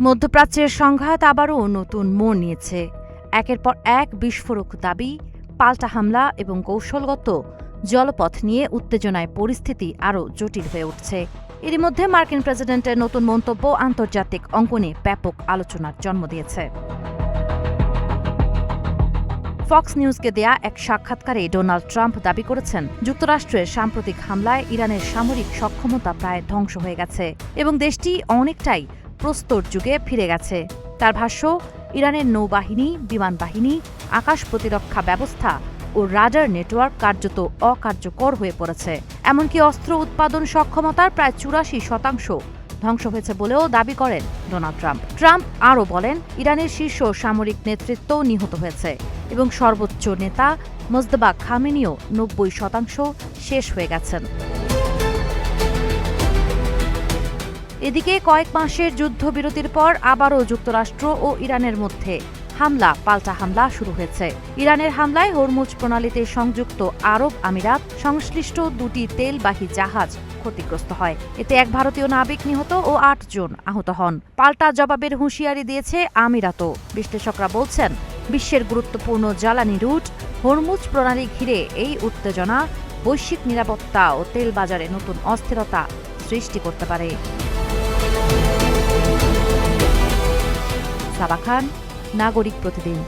মধ্যপ্রাচ্যের সংঘাত আবারও নতুন মোড় নিয়েছে। একের পর এক বিস্ফোরক দাবি, পাল্টা হামলা এবং কৌশলগত জলপথ নিয়ে উত্তেজনায় পরিস্থিতি আরও জটিল হয়ে উঠছে। এরই মধ্যে মার্কিন প্রেসিডেন্টের নতুন মন্তব্য আন্তর্জাতিক অঙ্গনে ব্যাপক আলোচনার জন্ম দিয়েছে। ফক্স নিউজকে দেয়া এক সাক্ষাৎকারে ডোনাল্ড ট্রাম্প দাবি করেছেন, যুক্তরাষ্ট্রের সাম্প্রতিক হামলায় ইরানের সামরিক সক্ষমতা প্রায় ধ্বংস হয়ে গেছে এবং দেশটি অনেকটাই প্রস্তর যুগে ফিরে গেছে। তার ভাষ্য, ইরানের নৌবাহিনী, বিমান বাহিনী, আকাশ প্রতিরক্ষা ব্যবস্থা ও রাডার নেটওয়ার্ক কার্যত অকার্যকর হয়ে পড়েছে। এমনকি অস্ত্র উৎপাদন সক্ষমতার প্রায় 84% ধ্বংস হয়েছে বলেও দাবি করেন ডোনাল্ড ট্রাম্প। ট্রাম্প আরও বলেন, ইরানের শীর্ষ সামরিক নেতৃত্ব নিহত হয়েছে এবং সর্বোচ্চ নেতা মোজতবা খামেনিও 90% শেষ হয়ে গেছেন। এদিকে কয়েক মাসের যুদ্ধবিরতির পর আবারও যুক্তরাষ্ট্র ও ইরানের মধ্যে পাল্টা হামলা শুরু হয়েছে। ইরানের হামলায় হরমুজ প্রণালীতে সংযুক্ত আরব আমিরাত সংশ্লিষ্ট দুটি তেলবাহী জাহাজ ক্ষতিগ্রস্ত হয়। এতে এক ভারতীয় নাবিক নিহত ও 8 জন আহত হন। পাল্টা জবাবের হুঁশিয়ারি দিয়েছে আমিরাতও। বিশ্লেষকরা বলছেন, বিশ্বের গুরুত্বপূর্ণ জ্বালানি রুট হরমুজ প্রণালী ঘিরে এই উত্তেজনা বৈশ্বিক নিরাপত্তা ও তেল বাজারে নতুন অস্থিরতা সৃষ্টি করতে পারে। সাবা খান, নাগরিক প্রতিদিন।